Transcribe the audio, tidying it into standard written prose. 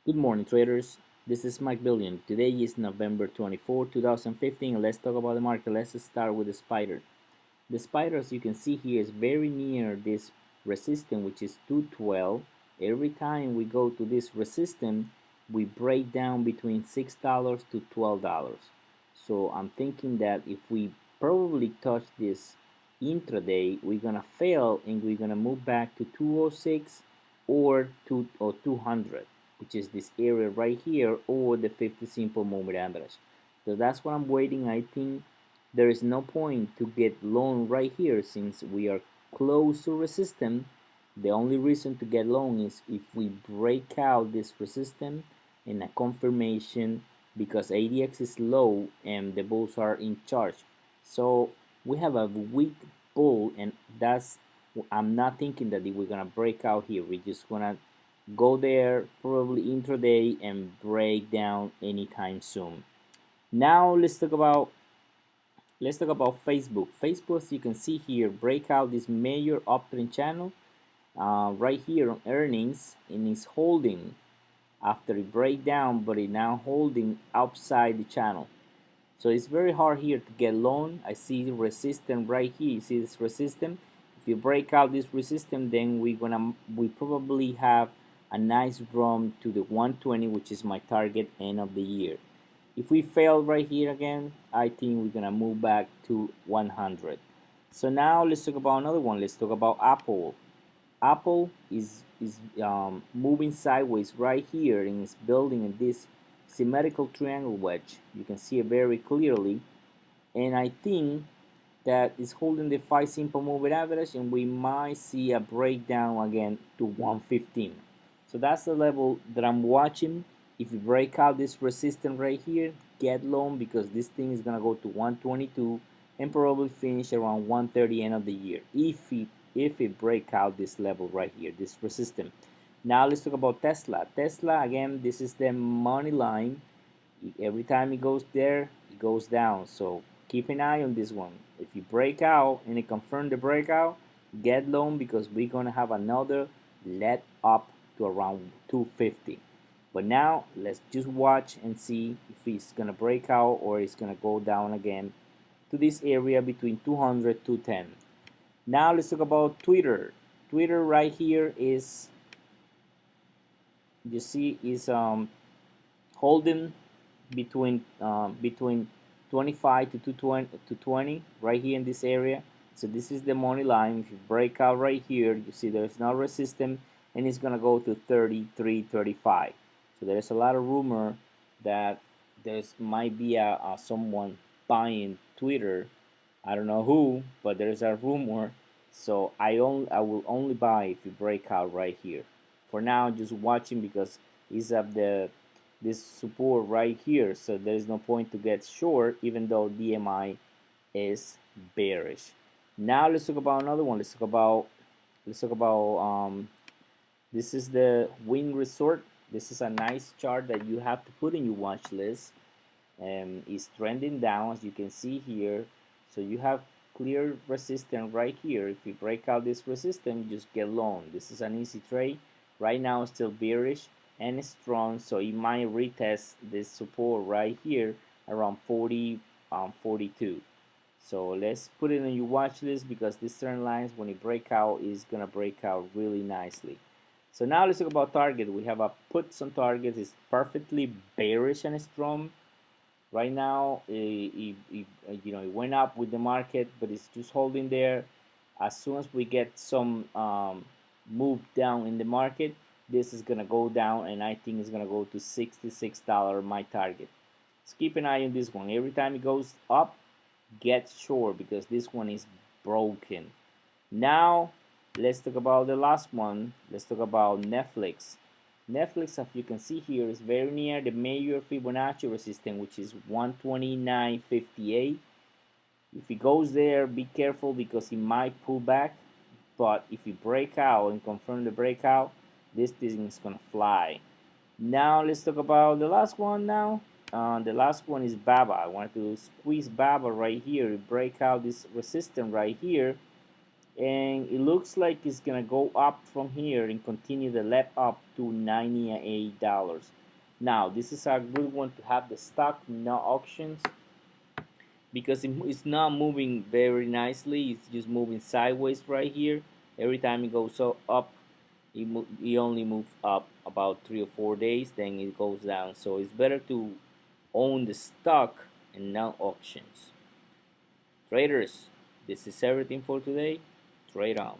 Good morning, traders. This is McBillion. Today is November 24, 2015, and let's talk about the market. Let's start with the spider. The spider, as you can see here, is very near this resistance, which is 212. Every time we go to this resistance, we break down between $6 to $12. So I'm thinking that if we probably touch this intraday, we're gonna fail and we're gonna move back to 206 or 200, which is this area right here, or the 50 simple moving average. So that's what I'm waiting. I think there is no point to get long right here since we are close to resistance. The only reason to get long is if we break out this resistance in a confirmation, because ADX is low and the bulls are in charge. So we have a weak bull, and that's I'm not thinking that we're gonna break out here. We're just gonna go there probably intraday and break down anytime soon. Now let's talk about Facebook. Facebook, as you can see here, break out this major uptrend channel right here on earnings, and is holding after it break down, but it now holding outside the channel. So it's very hard here to get long. I see the resistance right here. You see this resistance? If you break out this resistance, then we probably have a nice run to the 120, which is my target end of the year. If we fail right here again, I think we're gonna move back to 100. So now let's talk about another one. Let's talk about Apple. Apple is moving sideways right here and is building in this symmetrical triangle wedge. You can see it very clearly, and I think that is holding the 5 simple moving average, and we might see a breakdown again to 115. So that's the level that I'm watching. If you break out this resistance right here, get long, because this thing is gonna go to 122 and probably finish around 130 end of the year if it break out this level right here, this resistance. Now let's talk about Tesla. Tesla, again, this is the money line. Every time it goes there, it goes down. So keep an eye on this one. If you break out and it confirm the breakout, get long, because we're gonna have another let up to around 250. But now let's just watch and see if it's gonna break out or it's gonna go down again to this area between 200 to 210. Now let's talk about Twitter. Twitter right here is, you see, is holding between 25 to 220 right here in this area. So this is the money line. If you break out right here, you see there's no resistance, and it's gonna go to 33.35. So there's a lot of rumor that there's might be a someone buying Twitter. I don't know who, but there's a rumor. So I will only buy if you break out right here. For now, just watching, because it's at this support right here. So there is no point to get short, even though DMI is bearish. Now let's talk about another one. Let's talk about this is the Wing Resort. This is a nice chart that you have to put in your watch list. It's trending down, as you can see here. So you have clear resistance right here. If you break out this resistance, just get long. This is an easy trade. Right now it's still bearish and strong, so it might retest this support right here around 42. So let's put it on your watch list, because this trend lines, when it break out, is gonna break out really nicely. So now let's talk about target. We have a puts on targets. It's perfectly bearish and strong. Right now, it went up with the market, but it's just holding there. As soon as we get some move down in the market, this is gonna go down, and I think it's gonna go to $66, my target. Let's keep an eye on this one. Every time it goes up, get short, because this one is broken. Now let's talk about the last one. Let's talk about Netflix. Netflix, as you can see here, is very near the major Fibonacci resistance, which is 129.58. If it goes there, be careful, because it might pull back. But if you break out and confirm the breakout, this thing is gonna fly. Now let's talk about the last one. Now the last one is BABA. I want to squeeze BABA right here, break out this resistance right here, and it looks like it's gonna go up from here and continue the left up to $98. Now this is a good one to have the stock, no auctions, because it's not moving very nicely. It's just moving sideways right here. Every time it goes up, it only moves up about 3 or 4 days, then it goes down. So it's better to own the stock and not auctions. Traders, this is everything for today. Trade on.